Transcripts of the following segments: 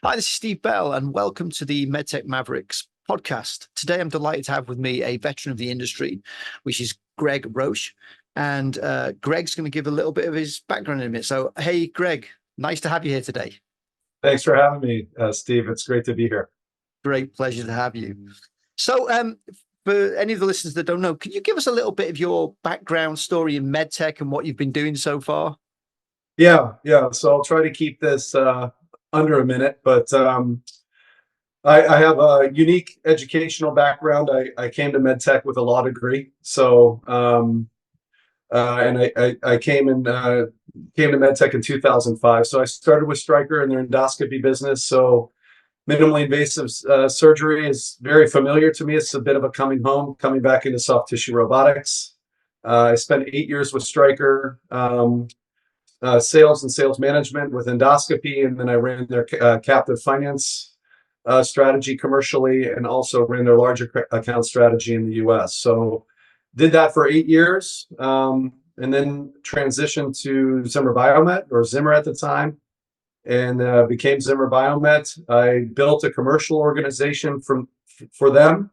Hi, this is Steve Bell, and welcome to the MedTech Mavericks podcast. Today, I'm delighted to have with me a veteran of the industry, which is Greg Roche. And Greg's going to give a little bit of his background in a minute. So, hey, Greg, nice to have you here today. Thanks for having me, Steve. It's great to be here. Great pleasure to have you. So, for any of the listeners that don't know, can you give us a little bit of your background story in MedTech and what you've been doing so far? Yeah. So I'll try to keep this under a minute, but I have a unique educational background. I came to MedTech with a law degree. So, and I came to MedTech in 2005. So I started with Stryker in their endoscopy business. So minimally invasive surgery is very familiar to me. It's a bit of a coming home, coming back into soft tissue robotics. I spent 8 years with Stryker, sales and sales management with endoscopy, and then I ran their captive finance strategy commercially, and also ran their larger account strategy in the U.S. So did that for 8 years, and then transitioned to Zimmer Biomet, or Zimmer at the time, and became Zimmer Biomet. I built a commercial organization for them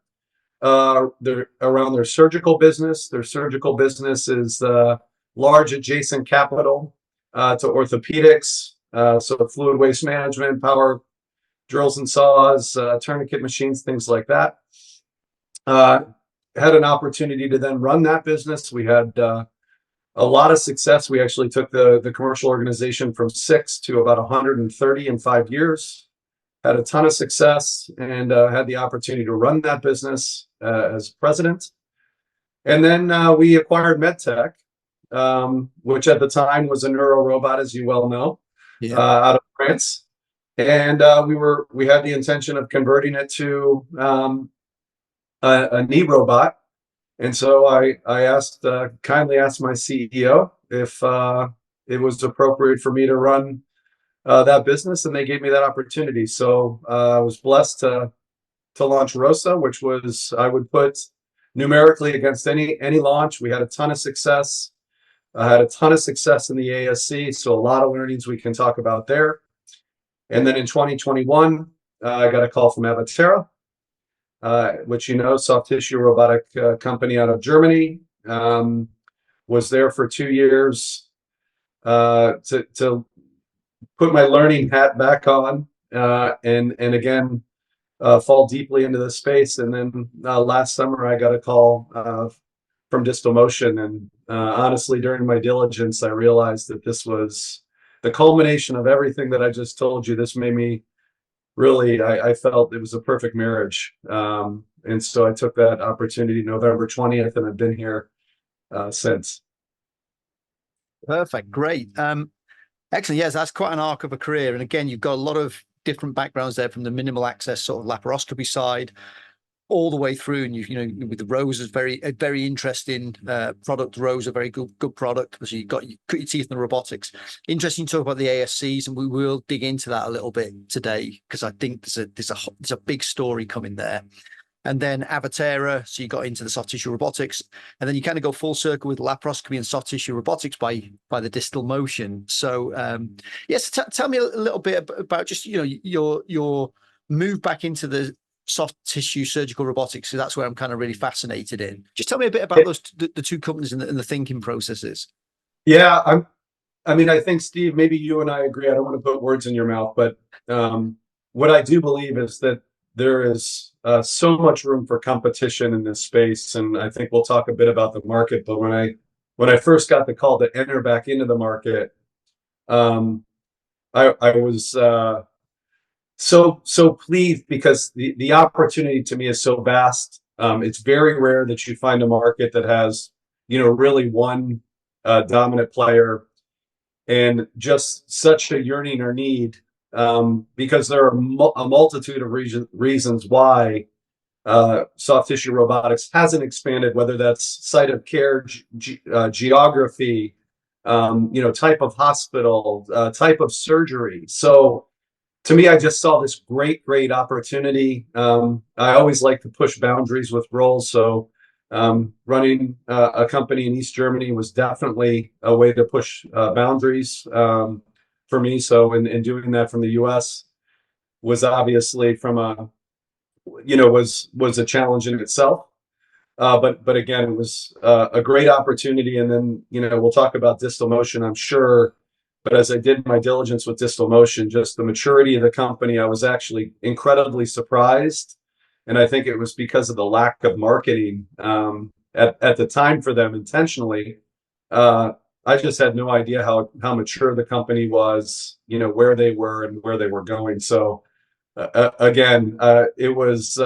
around their surgical business. Their surgical business is large adjacent capital to orthopedics, so fluid waste management, power drills and saws, tourniquet machines, things like that. Had an opportunity to then run that business. We had a lot of success. We actually took the commercial organization from 6 to about 130 in 5 years. Had a ton of success, and had the opportunity to run that business as president. And then we acquired MedTech, which at the time was a neuro robot, as you well know, out of France. And we had the intention of converting it to a knee robot. And so I kindly asked my CEO if it was appropriate for me to run that business, and they gave me that opportunity. So I was blessed to launch ROSA, which was, I would put numerically against any launch. We had a ton of success. I had a ton of success in the ASC, so a lot of learnings we can talk about there. And then in 2021, I got a call from Avatera, which soft tissue robotic company out of Germany. Was there for 2 years to put my learning hat back on, and again fall deeply into the space. And then last summer, I got a call from Distalmotion, and honestly, during my diligence, I realized that this was the culmination of everything that I just told you. This made me really, I felt it was a perfect marriage. And so I took that opportunity November 20th, and I've been here since. Perfect. Great. Excellent. Yes, that's quite an arc of a career. And again, you've got a lot of different backgrounds there, from the minimal access sort of laparoscopy side all the way through. And with the Rose is very interesting product. Rose, a very good product, because you cut your teeth in the robotics. Interesting to talk about the ASCs, and we will dig into that a little bit today, because I think there's a big story coming there. And then Avatera, so you got into the soft tissue robotics, and then you kind of go full circle with laparoscopy and soft tissue robotics by the Distalmotion. So yes, tell me a little bit about just your move back into the soft tissue surgical robotics. So that's where I'm kind of really fascinated in. Just tell me a bit about the two companies and the thinking processes. Yeah, I think, Steve, maybe you and I agree. I don't want to put words in your mouth, but what I do believe is that there is so much room for competition in this space, and I think we'll talk a bit about the market. But when I first got the call to enter back into the market, I was so pleased, because the opportunity to me is so vast. It's very rare that you find a market that has really one dominant player, and just such a yearning or need, because there are a multitude of reasons why soft tissue robotics hasn't expanded, whether that's site of care, geography, type of hospital, type of surgery. So to me, I just saw this great opportunity. I always like to push boundaries with roles. So running a company in East Germany was definitely a way to push boundaries for me. So in doing that from the US, was obviously from a, was a challenge in itself. But again, it was a great opportunity. And then, we'll talk about Distalmotion, I'm sure. But as I did my diligence with Distalmotion, just the maturity of the company, I was actually incredibly surprised. And I think it was because of the lack of marketing at the time for them intentionally. I just had no idea how mature the company was, where they were and where they were going. So again, it was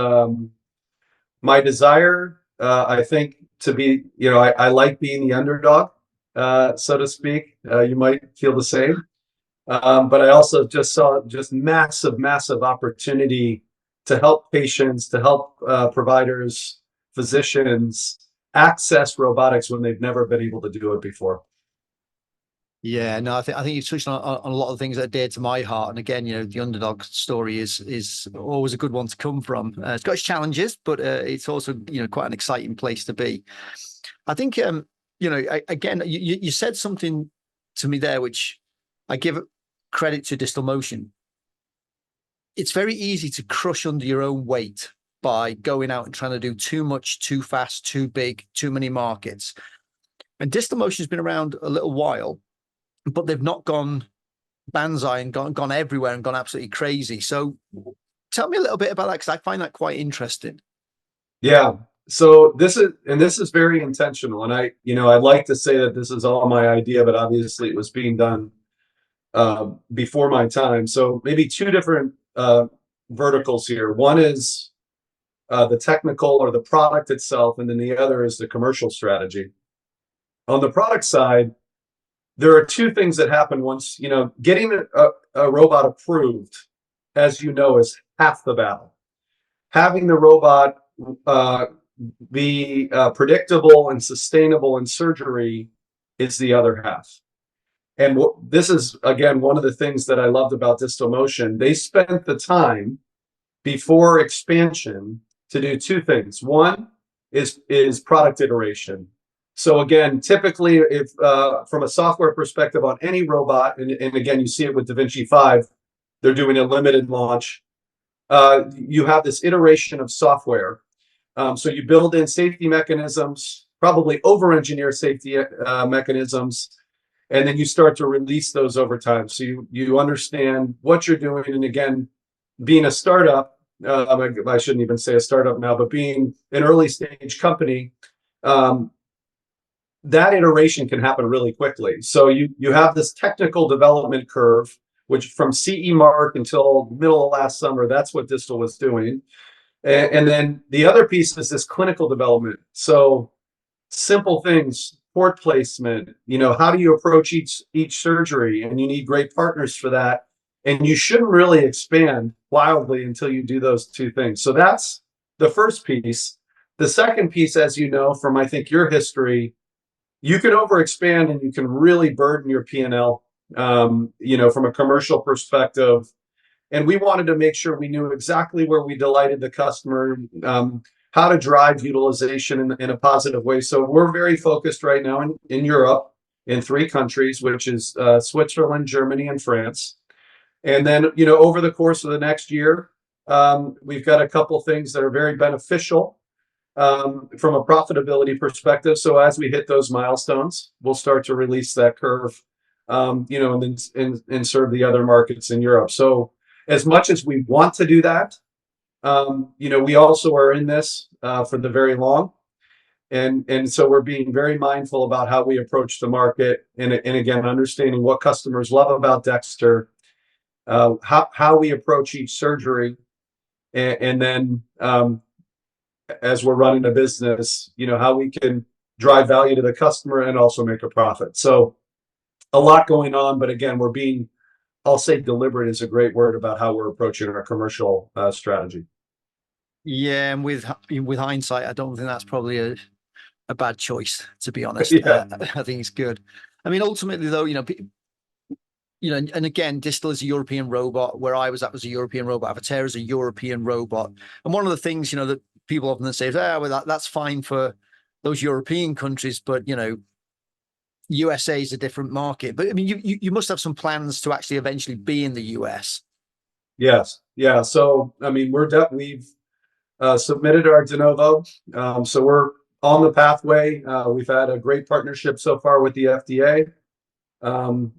my desire, I think, to be, I like being the underdog, so to speak. You might feel the same. But I also just saw just massive, massive opportunity to help patients, to help providers, physicians access robotics when they've never been able to do it before. Yeah, no, I think you've touched on a lot of things that are dear to my heart. And again, the underdog story is always a good one to come from. It's got its challenges, but it's also quite an exciting place to be. I think again, you said something to me there, which I give credit to Distalmotion. It's very easy to crush under your own weight by going out and trying to do too much, too fast, too big, too many markets. And Distalmotion has been around a little while, but they've not gone banzai and gone everywhere and gone absolutely crazy. So tell me a little bit about that, because I find that quite interesting. Yeah. So this is very intentional. And I'd like to say that this is all my idea, but obviously it was being done before my time. So maybe two different verticals here. One is the technical or the product itself, and then the other is the commercial strategy. On the product side, there are two things that happen once, getting a robot approved, as is half the battle. Having the robot be predictable and sustainable in surgery is the other half. And this is, again, one of the things that I loved about Distalmotion. They spent the time before expansion to do two things. One is product iteration. So again, typically, if from a software perspective on any robot, and again, you see it with Da Vinci 5, they're doing a limited launch. You have this iteration of software. So you build in safety mechanisms, probably over-engineer safety mechanisms, and then you start to release those over time. So you understand what you're doing. And again, being a startup, I shouldn't even say a startup now, but being an early stage company, that iteration can happen really quickly. So you have this technical development curve, which from CE mark until middle of last summer, that's what Distal was doing. And then the other piece is this clinical development. So simple things, port placement, how do you approach each surgery? And you need great partners for that. And you shouldn't really expand wildly until you do those two things. So that's the first piece. The second piece, as you know, from I think your history, you can overexpand and you can really burden your P&L, from a commercial perspective. And we wanted to make sure we knew exactly where we delighted the customer, how to drive utilization in a positive way. So we're very focused right now in Europe, in 3 countries, which is Switzerland, Germany, and France. And then, over the course of the next year, we've got a couple things that are very beneficial from a profitability perspective. So as we hit those milestones, we'll start to release that curve, and then serve the other markets in Europe. So as much as we want to do that, we also are in this for the very long. And so we're being very mindful about how we approach the market, and again, understanding what customers love about Dexter, how we approach each surgery, and then as we're running a business, how we can drive value to the customer and also make a profit. So a lot going on, but again, we're being, I'll say deliberate is a great word about how we're approaching our commercial strategy. Yeah, and with hindsight, I don't think that's probably a bad choice, to be honest. Yeah. I think it's good. I mean, ultimately, though, and again, Distal is a European robot. Where I was at was a European robot. Avatar is a European robot. And one of the things, that people often say is, well, that's fine for those European countries, but, USA is a different market. But I mean, you must have some plans to actually eventually be in the US. Yes. Yeah. So, I mean, we've submitted our de novo. So we're on the pathway. We've had a great partnership so far with the FDA. Um,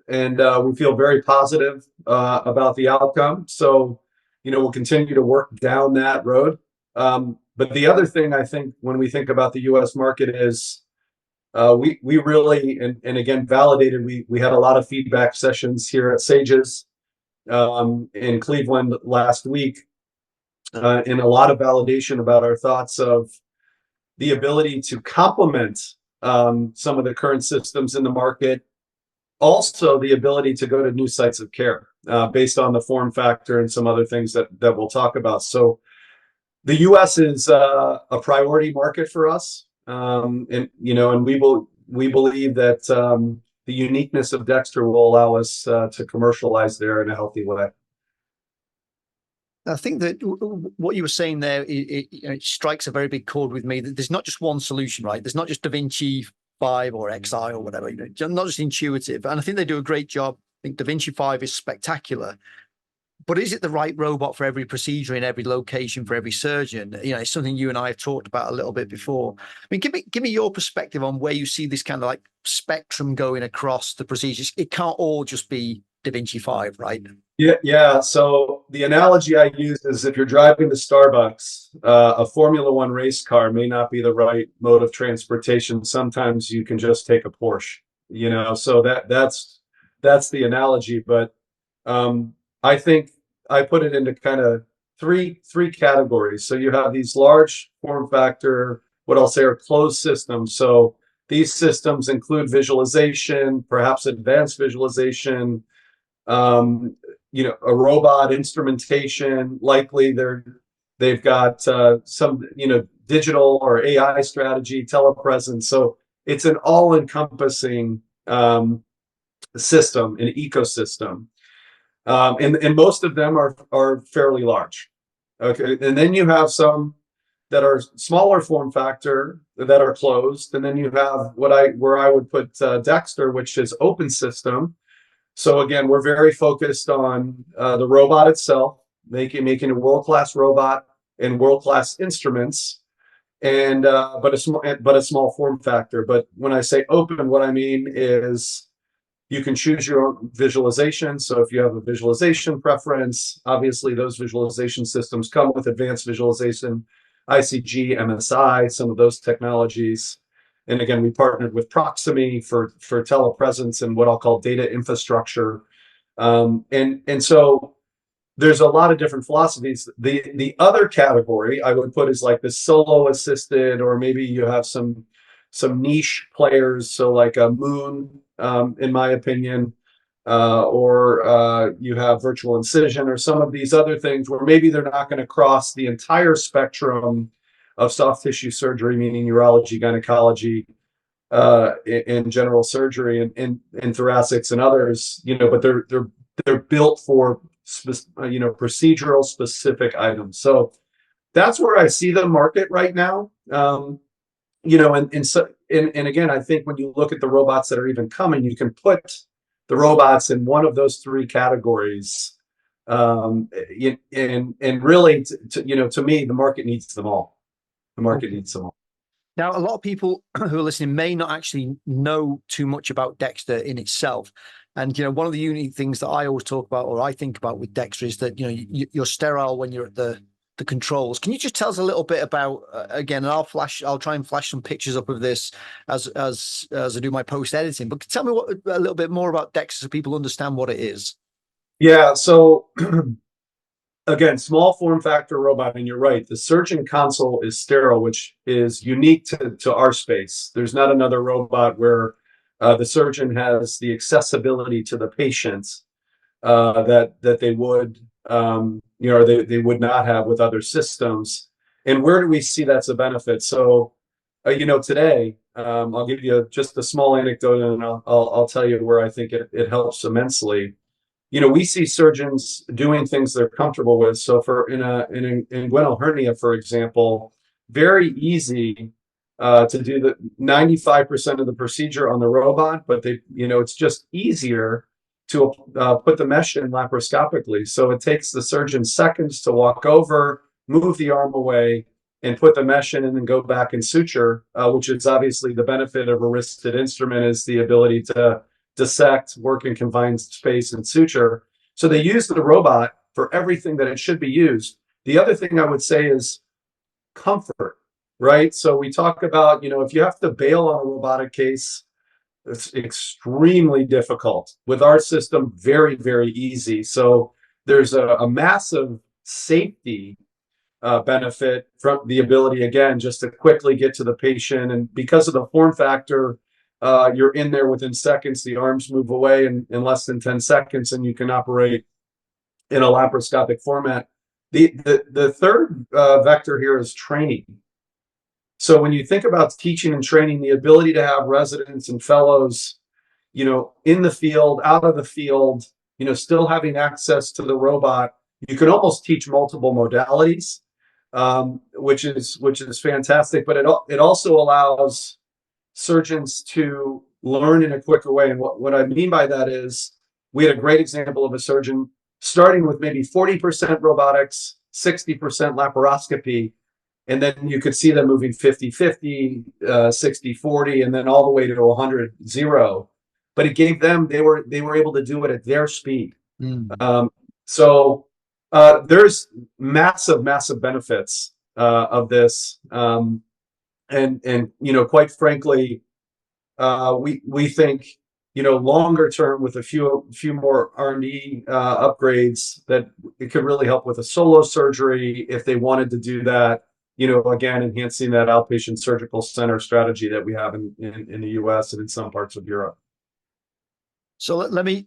and we feel very positive about the outcome. So, we'll continue to work down that road. But the other thing I think when we think about the U.S. market is we really and again validated. We had a lot of feedback sessions here at Sages in Cleveland last week, and a lot of validation about our thoughts of the ability to complement some of the current systems in the market. Also, the ability to go to new sites of care based on the form factor and some other things that we'll talk about. So the U.S. is a priority market for us, and we believe that the uniqueness of Dexter will allow us to commercialize there in a healthy way. I think that what you were saying there, it strikes a very big chord with me. That there's not just one solution, right? There's not just Da Vinci 5 or XI or whatever, not just intuitive. And I think they do a great job. I think Da Vinci 5 is spectacular. But is it the right robot for every procedure in every location for every surgeon? It's something you and I have talked about a little bit before. I mean, give me your perspective on where you see this kind of like spectrum going across the procedures. It can't all just be Da Vinci 5, right? Yeah. So the analogy I use is if you're driving to Starbucks, a Formula One race car may not be the right mode of transportation. Sometimes you can just take a Porsche, so that's the analogy. But I think I put it into kind of three categories. So you have these large form factor, what I'll say are closed systems. So these systems include visualization, perhaps advanced visualization, a robot instrumentation. Likely they've got some digital or AI strategy, telepresence. So it's an all-encompassing system, an ecosystem. And most of them are fairly large. Okay, and then you have some that are smaller form factor that are closed, and then you have where I would put Dexter, which is open system. So again, we're very focused on the robot itself, making a world-class robot and world-class instruments, and but a small form factor. But when I say open, what I mean is you can choose your own visualization. So if you have a visualization preference, obviously those visualization systems come with advanced visualization, ICG, MSI, some of those technologies. And again, we partnered with Proximie for telepresence and what I'll call data infrastructure. And so there's a lot of different philosophies. The other category I would put is like the solo assisted, or maybe you have some niche players. So like a Moon, in my opinion, or you have virtual incision or some of these other things where maybe they're not going to cross the entire spectrum of soft tissue surgery, meaning urology, gynecology, and general surgery, and thoracics and others, but they're built for procedural specific items. So that's where I see the market right now. And again, I think when you look at the robots that are even coming, you can put the robots in one of those three categories. And really, to me, the market needs them all. The market needs them all. Now, a lot of people who are listening may not actually know too much about Dexter in itself. And, one of the unique things that I always talk about, or I think about with Dexter, is that, you're sterile when you're at the controls. Can you just tell us a little bit about, again, and I'll try and flash some pictures up of this as I do my post editing, but tell me a little bit more about Dexter so people understand what it is. Yeah. So again, small form factor robot, and you're right, the surgeon console is sterile, which is unique to our space. There's not another robot where the surgeon has the accessibility to the patients that they would they would not have with other systems. And where do we see that's a benefit? So today, I'll give you just a small anecdote, and I'll tell you where I think it helps immensely. We see surgeons doing things they're comfortable with. So for in inguinal hernia, for example, very easy to do the 95% of the procedure on the robot, but it's just easier to put the mesh in laparoscopically. So it takes the surgeon seconds to walk over, move the arm away, and put the mesh in and then go back and suture, which is obviously the benefit of a wristed instrument, is the ability to dissect, work in confined space, and suture. So they use the robot for everything that it should be used. The other thing I would say is comfort, right? So we talk about, if you have to bail on a robotic case, it's extremely difficult. With our system, very, very easy. So there's a massive safety benefit from the ability, again, just to quickly get to the patient. And because of the form factor, you're in there within seconds. The arms move away in less than 10 seconds, and you can operate in a laparoscopic format. The third vector here is training. So when you think about teaching and training, the ability to have residents and fellows, in the field, out of the field, still having access to the robot, you can almost teach multiple modalities, which is fantastic. But it also allows surgeons to learn in a quicker way. And what I mean by that is, we had a great example of a surgeon starting with maybe 40% robotics, 60% laparoscopy, and then you could see them moving 50-50, 60-40, and then all the way to 100-0. But it gave them, they were able to do it at their speed. So there's massive benefits of this. And quite frankly, we think, longer term, with a few more R&D upgrades, that it could really help with a solo surgery if they wanted to do that. Again, enhancing that outpatient surgical center strategy that we have in the US and in some parts of Europe. So let me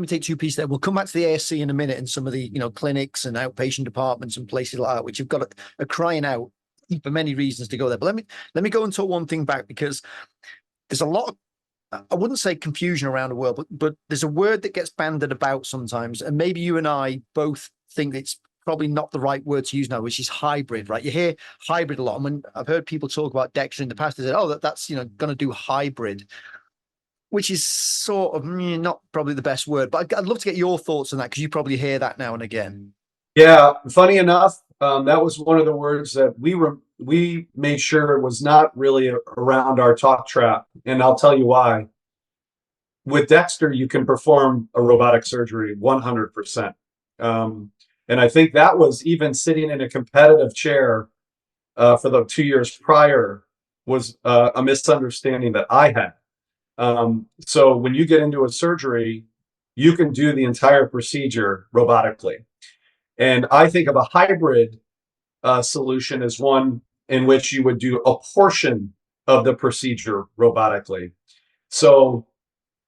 take two pieces there. We'll come back to the ASC in a minute, and some of the clinics and outpatient departments and places like that, which have got a crying out for many reasons to go there. But let me go and talk one thing back, because there's a lot of, I wouldn't say confusion around the world, but there's a word that gets bandied about sometimes, and maybe you and I both think it's probably not the right word to use now, which is hybrid, right? You hear hybrid a lot. And when I've heard people talk about Dexter in the past, they said, oh, that's going to do hybrid, which is sort of not probably the best word. But I'd love to get your thoughts on that, because you probably hear that now and again. Yeah, funny enough, that was one of the words that we made sure it was not really around our talk track, and I'll tell you why. With Dexter, you can perform a robotic surgery 100%. And I think that was, even sitting in a competitive chair for the 2 years prior, was a misunderstanding that I had. So when you get into a surgery, you can do the entire procedure robotically. And I think of a hybrid solution as one in which you would do a portion of the procedure robotically. So,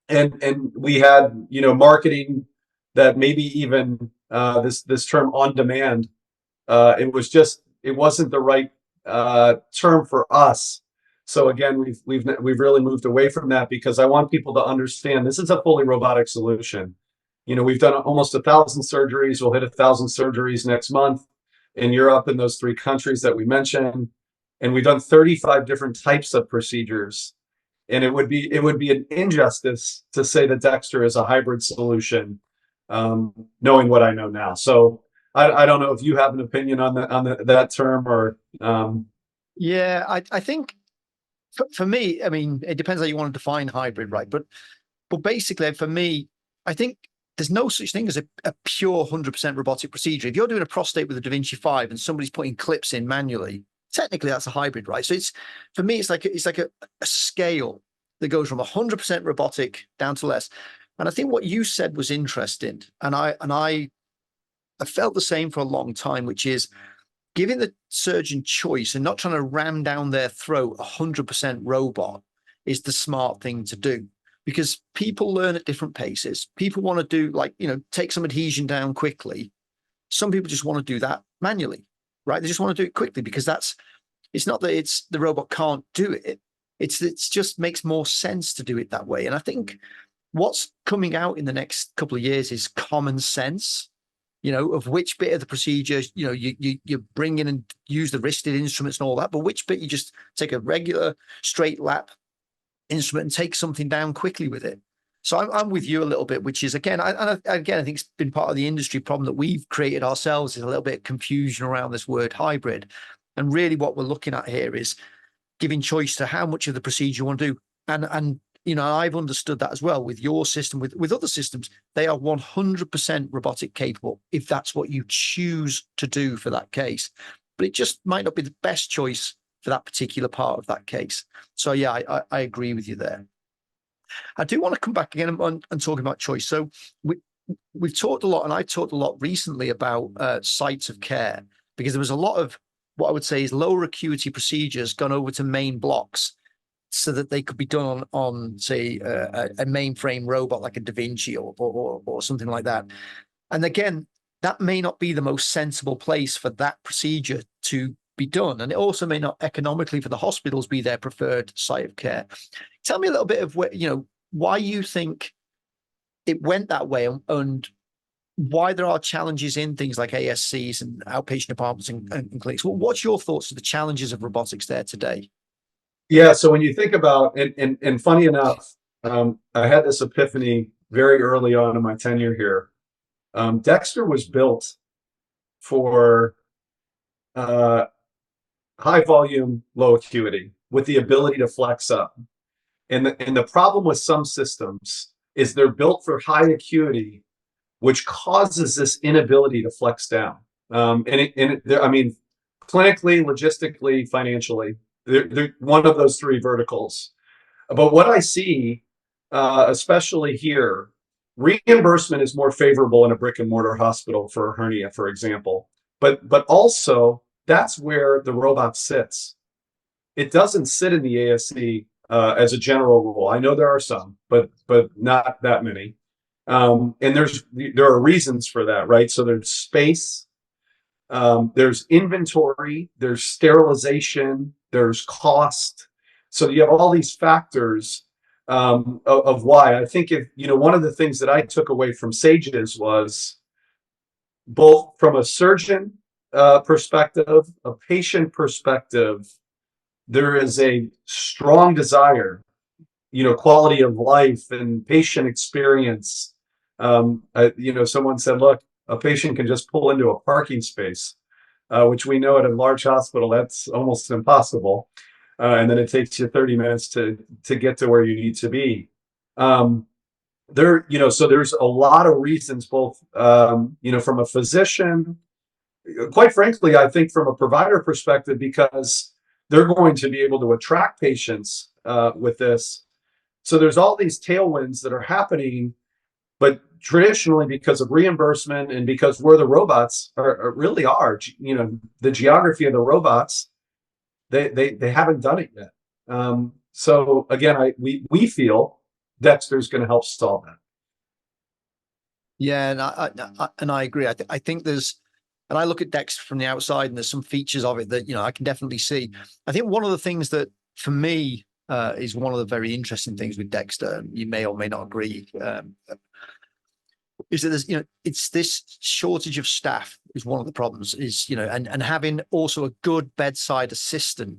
and we had, marketing that maybe even this term on demand, it wasn't the right term for us. So again, we've really moved away from that, because I want people to understand this is a fully robotic solution. We've done almost 1,000 surgeries. We'll hit 1,000 surgeries next month in Europe, in those 3 countries that we mentioned, and we've done 35 different types of procedures. And it would be an injustice to say that Dexter is a hybrid solution, knowing what I know now. So I don't know if you have an opinion on that term, or. Yeah, I think for me, I mean, it depends how you want to define hybrid, right? But basically, for me, I think there's no such thing as a pure 100% robotic procedure. If you're doing a prostate with a Da Vinci 5 and somebody's putting clips in manually, technically that's a hybrid, right? So for me, it's like a scale that goes from 100% robotic down to less. And I think what you said was interesting, and I felt the same for a long time, which is giving the surgeon choice and not trying to ram down their throat 100% robot is the smart thing to do. Because people learn at different paces. People want to do, take some adhesion down quickly. Some people just want to do that manually, right? They just want to do it quickly, because it's not that the robot can't do it. It's just makes more sense to do it that way. And I think what's coming out in the next couple of years is common sense, of which bit of the procedure, you bring in and use the wristed instruments and all that, but which bit you just take a regular straight lap instrument and take something down quickly with it. So I'm with you a little bit, which is again, again, I think it's been part of the industry problem that we've created ourselves is a little bit of confusion around this word hybrid. And really what we're looking at here is giving choice to how much of the procedure you want to do. And I've understood that as well with your system, with other systems, they are 100% robotic capable if that's what you choose to do for that case. But it just might not be the best choice for that particular part of that case. So yeah, I agree with you there. I do want to come back again and talk about choice. So we've talked a lot, and I talked a lot recently about sites of care, because there was a lot of what I would say is lower acuity procedures gone over to main blocks so that they could be done on say, a mainframe robot like a Da Vinci or something like that. And again, that may not be the most sensible place for that procedure to be done. And it also may not economically for the hospitals be their preferred site of care. Tell me a little bit of why you think it went that way, and why there are challenges in things like ASCs and outpatient departments and clinics. Well, what's your thoughts of the challenges of robotics there today? Yeah, so when you think about and funny enough, I had this epiphany very early on in my tenure here. Dexter was built for high volume, low acuity with the ability to flex up. And the problem with some systems is they're built for high acuity, which causes this inability to flex down. I mean, clinically, logistically, financially, they're one of those three verticals. But what I see, especially here, reimbursement is more favorable in a brick and mortar hospital for a hernia, for example. But also that's where the robot sits. It doesn't sit in the ASC as a general rule. I know there are some, but not that many. And there are reasons for that, right? So there's space, there's inventory, there's sterilization, there's cost. So you have all these factors of why. I think one of the things that I took away from Sages was both from a surgeon perspective, a patient perspective, there is a strong desire, quality of life and patient experience. Someone said, look, a patient can just pull into a parking space, which we know at a large hospital, that's almost impossible. And then it takes you 30 minutes to get to where you need to be. So there's a lot of reasons, both, from a physician, quite frankly, I think from a provider perspective, because they're going to be able to attract patients with this. So there's all these tailwinds that are happening, but traditionally because of reimbursement and because where the robots really are, the geography of the robots, they haven't done it yet. So again, we feel Dexter's going to help solve that. Yeah, and I agree. I think there's, and I look at Dexter from the outside, and there's some features of it that I can definitely see. I think one of the things that for me is one of the very interesting things with Dexter, and you may or may not agree, is that there's it's this shortage of staff is one of the problems. Is and having also a good bedside assistant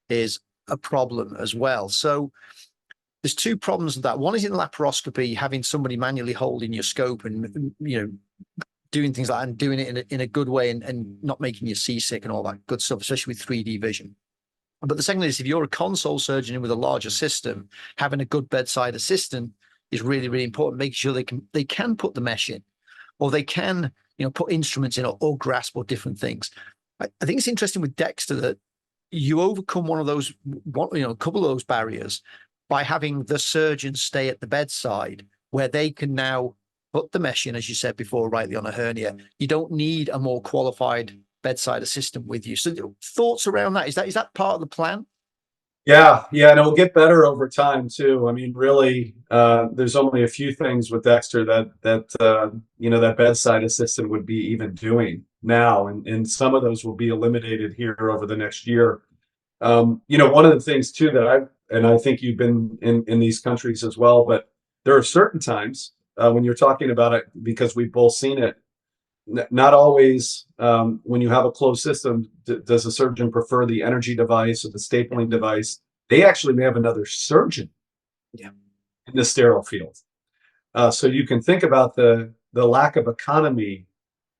is a problem as well. So there's two problems with that. One is in laparoscopy, having somebody manually holding your scope and doing things like that and doing it in a good way and not making you seasick and all that good stuff, especially with 3D vision. But the second is if you're a console surgeon with a larger system, having a good bedside assistant is really, really important. Making sure they can put the mesh in, or they can put instruments in or grasp or different things. I think it's interesting with Dexter that you overcome one of those, a couple of those barriers by having the surgeon stay at the bedside, where they can now put the mesh in, as you said before, rightly on a hernia. You don't need a more qualified bedside assistant with you. So thoughts around that? Is that part of the plan? Yeah, and it'll get better over time too. I mean, really, there's only a few things with Dexter that bedside assistant would be even doing now, and some of those will be eliminated here over the next year. One of the things too that I think you've been in these countries as well, but there are certain times when you're talking about it, because we've both seen it. Not always when you have a closed system, does a surgeon prefer the energy device or the stapling device. They actually may have another surgeon in the sterile field. So you can think about the lack of economy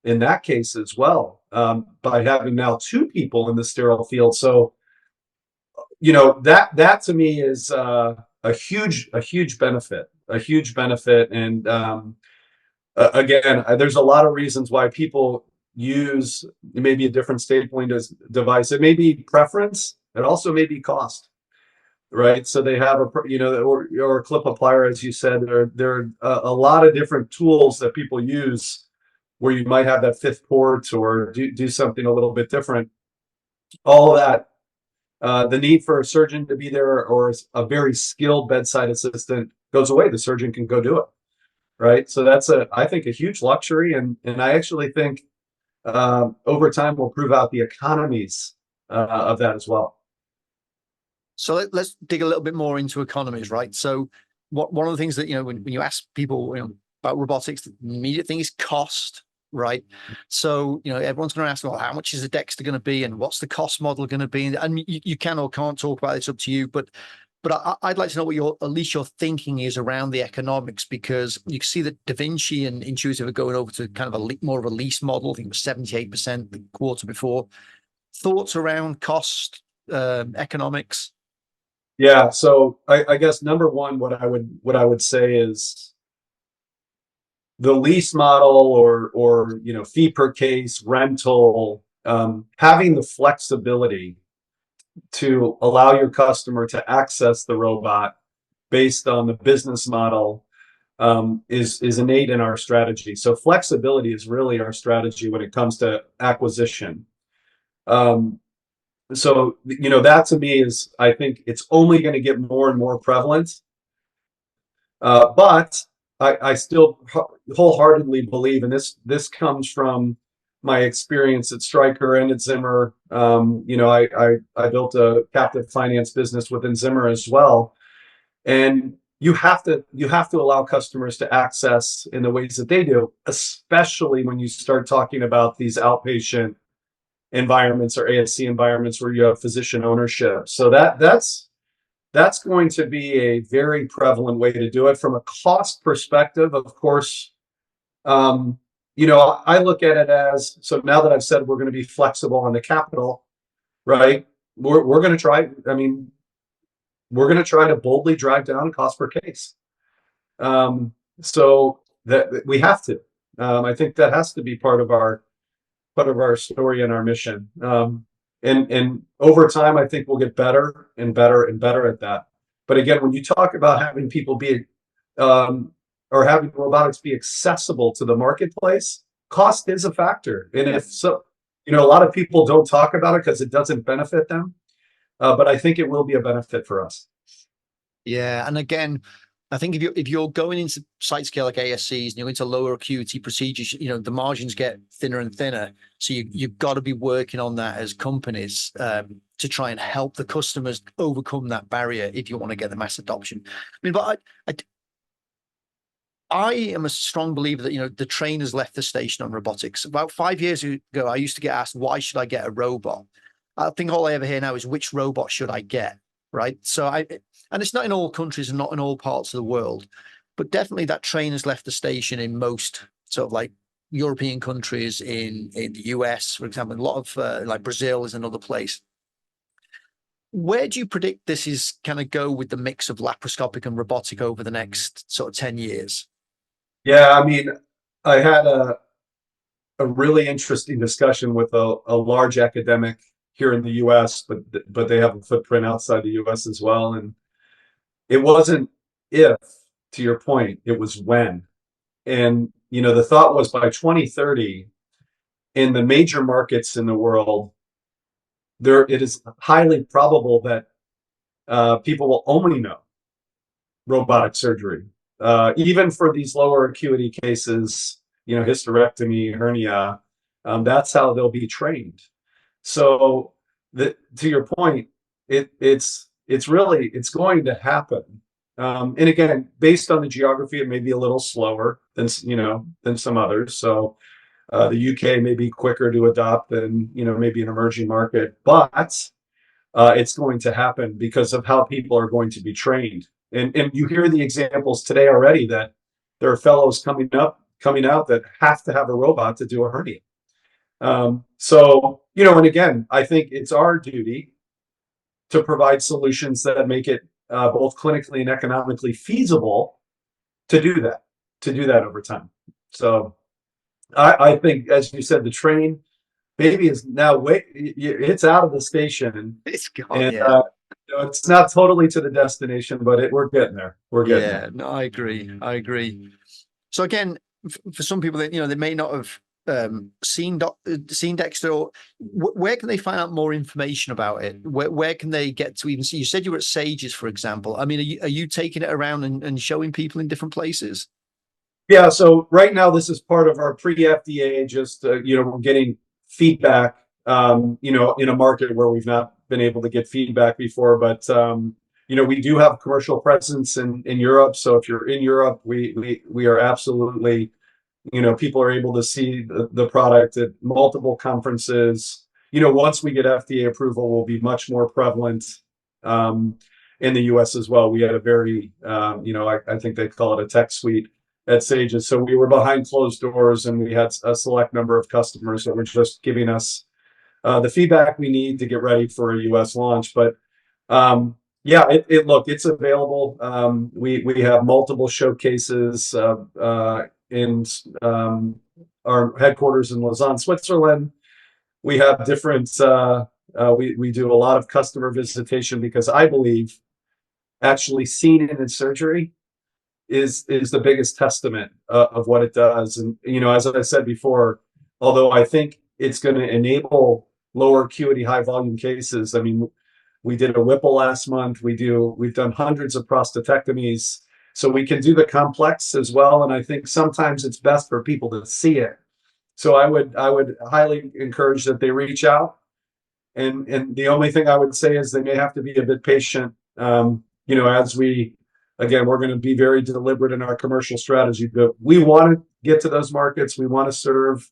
in that case as well, by having now two people in the sterile field. So that to me is a huge benefit, and again, there's a lot of reasons why people use maybe a different stapling device. It may be preference. It also may be cost, right? So they have or a clip applier, as you said. There are a lot of different tools that people use where you might have that fifth port or do something a little bit different. All of that, the need for a surgeon to be there or a very skilled bedside assistant goes away. The surgeon can go do it, right? So that's I think a huge luxury, and I actually think over time we'll prove out the economies of that as well. So let's dig a little bit more into economies, right? So one of the things that, when you ask people, about robotics, the immediate thing is cost, right? So, everyone's going to ask, well, how much is the Dexter going to be and what's the cost model going to be? And you can or can't talk about it, it's up to you, but I'd like to know what at least your thinking is around the economics, because you can see that Da Vinci and Intuitive are going over to kind of more of a lease model. I think it was 78% the quarter before. Thoughts around cost, economics? Yeah, so I guess number one, what I would say is the lease model or fee per case rental, having the flexibility to allow your customer to access the robot based on the business model, is innate in our strategy. So flexibility is really our strategy when it comes to acquisition. So that to me is, I think it's only going to get more and more prevalent. But I still wholeheartedly believe, and this comes from my experience at Stryker and at Zimmer. I built a captive finance business within Zimmer as well, and you have to allow customers to access in the ways that they do, especially when you start talking about these outpatient environments or ASC environments where you have physician ownership. So that's going to be a very prevalent way to do it. From a cost perspective, of course, I look at it as, so now that I've said we're going to be flexible on the capital, right? We're going to try. I mean, we're going to try to boldly drive down cost per case. So that we have to. I think that has to be part of our story and our mission. And over time, I think we'll get better and better and better at that. But again, when you talk about having people be, or having robotics be accessible to the marketplace, cost is a factor. And if so, a lot of people don't talk about it because it doesn't benefit them. But I think it will be a benefit for us. Yeah, and again, I think if you're going into site scale like ASCs and you're into lower acuity procedures, the margins get thinner and thinner. So you've got to be working on that as companies, to try and help the customers overcome that barrier if you want to get the mass adoption. I mean, but I am a strong believer that, the train has left the station on robotics. About 5 years ago, I used to get asked, why should I get a robot? I think all I ever hear now is, which robot should I get? Right. And it's not in all countries and not in all parts of the world, but definitely that train has left the station in most sort of like European countries, in the US, for example. A lot of like Brazil is another place. Where do you predict this is kind of go with the mix of laparoscopic and robotic over the next sort of 10 years? Yeah, I mean, I had a really interesting discussion with a large academic here in the US, but they have a footprint outside the US as well. And it wasn't if, to your point, it was when. And the thought was by 2030, in the major markets in the world, it is highly probable that people will only know robotic surgery, even for these lower acuity cases, hysterectomy, hernia. That's how they'll be trained. So to your point, it's going to happen. And again, based on the geography, it may be a little slower than some others. So the UK may be quicker to adopt than maybe an emerging market, but it's going to happen because of how people are going to be trained. And you hear the examples today already that there are fellows coming out that have to have a robot to do a hernia. So, and again, I think it's our duty to provide solutions that make it both clinically and economically feasible to do that over time. So I think, as you said, the train baby is now it's out of the station, It's gone. and Yeah. it's not totally to the destination, but we're getting there. We're getting there. Yeah. No, I agree. I agree. So again, for some people that they may not have seen Dexter, or where can they find out more information about it? Where can they get to even see? You said you were at Sages, for example. I mean, are you taking it around and showing people in different places? Yeah. So right now, this is part of our pre-FDA. Just we're getting feedback. In a market where we've not been able to get feedback before, but we do have commercial presence in Europe. So if you're in Europe, we are absolutely, people are able to see the product at multiple conferences. Once we get FDA approval, we'll be much more prevalent in the US as well. We had a very, I think they call it a tech suite at Sages. So we were behind closed doors, and we had a select number of customers that were just giving us the feedback we need to get ready for a US launch. But yeah, it's available. We have multiple showcases in our headquarters in Lausanne, Switzerland. We have different. We do a lot of customer visitation, because I believe actually seeing it in surgery is the biggest testament of what it does. And as I said before, although I think it's going to enable lower acuity, high volume cases. I mean, we did a Whipple last month. We've done hundreds of prostatectomies, so we can do the complex as well. And I think sometimes it's best for people to see it. So I would highly encourage that they reach out. And the only thing I would say is they may have to be a bit patient. As we're going to be very deliberate in our commercial strategy, but we want to get to those markets. We want to serve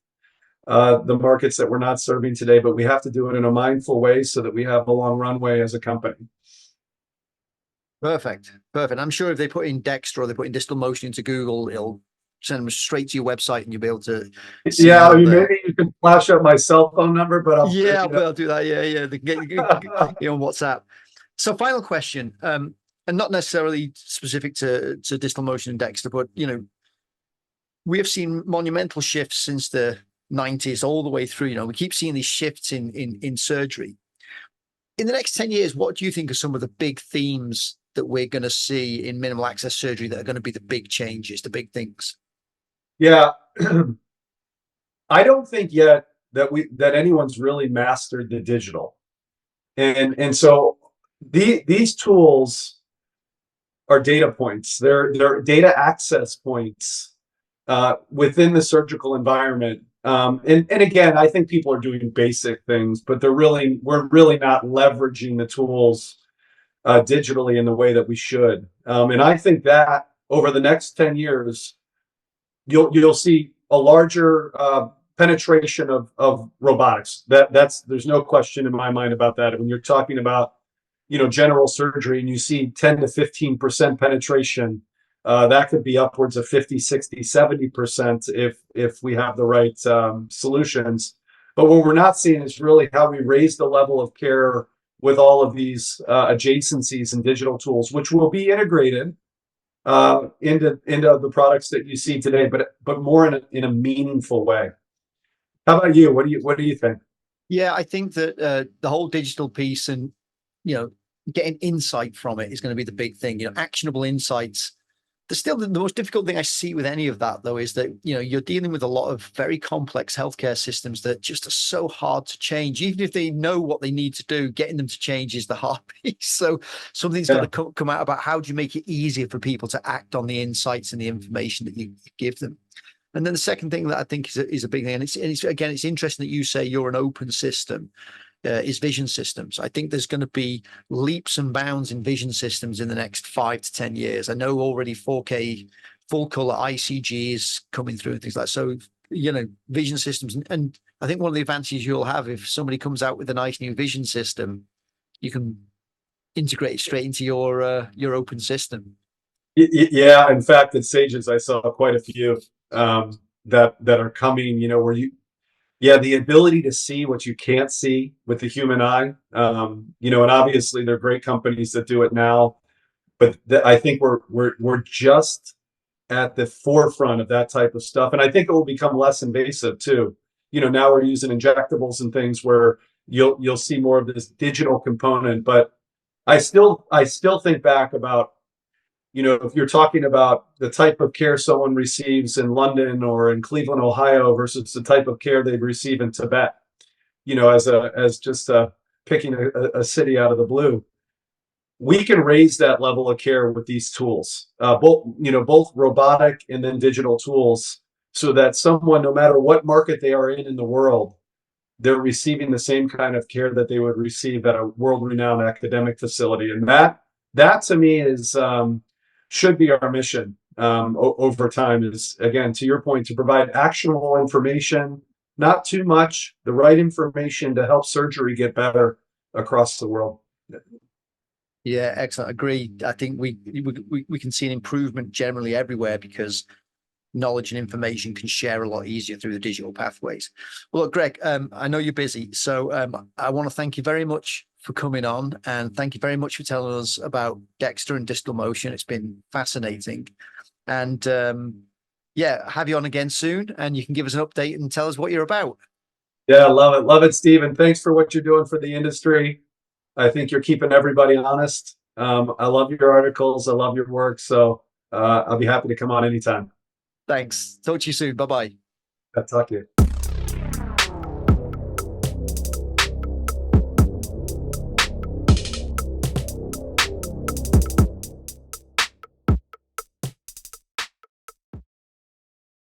the markets that we're not serving today, but we have to do it in a mindful way so that we have a long runway as a company. Perfect. I'm sure if they put in Dexter or they put in Distalmotion into Google, it'll send them straight to your website, and you'll be able to see. Yeah, maybe you can flash up my cell phone number, but I'll do that. Yeah. They can get on WhatsApp. So final question, and not necessarily specific to Distalmotion and Dexter, but we have seen monumental shifts since the 90s all the way through. We keep seeing these shifts in surgery. In the next 10 years, what do you think are some of the big themes that we're going to see in minimal access surgery that are going to be the big changes, the big things? Yeah. I don't think yet that anyone's really mastered the digital. And so these tools are data points. They're data access points within the surgical environment. And again, I think people are doing basic things, but we're really not leveraging the tools digitally in the way that we should. And I think that over the next 10 years, you'll see a larger penetration of robotics. There's no question in my mind about that. When you're talking about general surgery, and you see 10 to 15% penetration, that could be upwards of 50, 60, 70% if we have the right solutions. But what we're not seeing is really how we raise the level of care with all of these adjacencies and digital tools, which will be integrated into the products that you see today, but more in a meaningful way. How about you? What do you think? Yeah, I think that the whole digital piece and getting insight from it is going to be the big thing. Actionable insights. Still, the most difficult thing I see with any of that, though, is that you're dealing with a lot of very complex healthcare systems that just are so hard to change. Even if they know what they need to do, getting them to change is the hard piece. So something's got to come out about how do you make it easier for people to act on the insights and the information that you give them. And then the second thing that I think is a big thing, and it's interesting that you say you're an open system. Is vision systems. I think there's going to be leaps and bounds in vision systems in the next 5 to 10 years. I know already 4K full color ICG is coming through and things like that. So, vision systems. And I think one of the advantages you'll have if somebody comes out with a nice new vision system, you can integrate it straight into your open system. Yeah, in fact, at Sages, I saw quite a few that are coming. Where yeah, the ability to see what you can't see with the human eye. And obviously, there are great companies that do it now, but I think we're just at the forefront of that type of stuff, and I think it will become less invasive too. Now we're using injectables and things where you'll see more of this digital component, but I still think back about, if you're talking about the type of care someone receives in London or in Cleveland, Ohio, versus the type of care they receive in Tibet, as just picking a city out of the blue, we can raise that level of care with these tools, both robotic and then digital tools, so that someone, no matter what market they are in the world, they're receiving the same kind of care that they would receive at a world-renowned academic facility. And that to me is should be our mission over time. Is, again, to your point, to provide actionable information, not too much, the right information to help surgery get better across the world. Yeah, excellent. Agree. I think we can see an improvement generally everywhere because knowledge and information can share a lot easier through the digital pathways. Well, look, Greg, I know you're busy, so I want to thank you very much for coming on, and thank you very much for telling us about Dexter and Distalmotion. It's been fascinating, and yeah, have you on again soon, and you can give us an update and tell us what you're about. Yeah, love it, Stephen. Thanks for what you're doing for the industry. I think you're keeping everybody honest. I love your articles. I love your work. So I'll be happy to come on anytime. Thanks. Talk to you soon. Bye bye. I'll talk to you.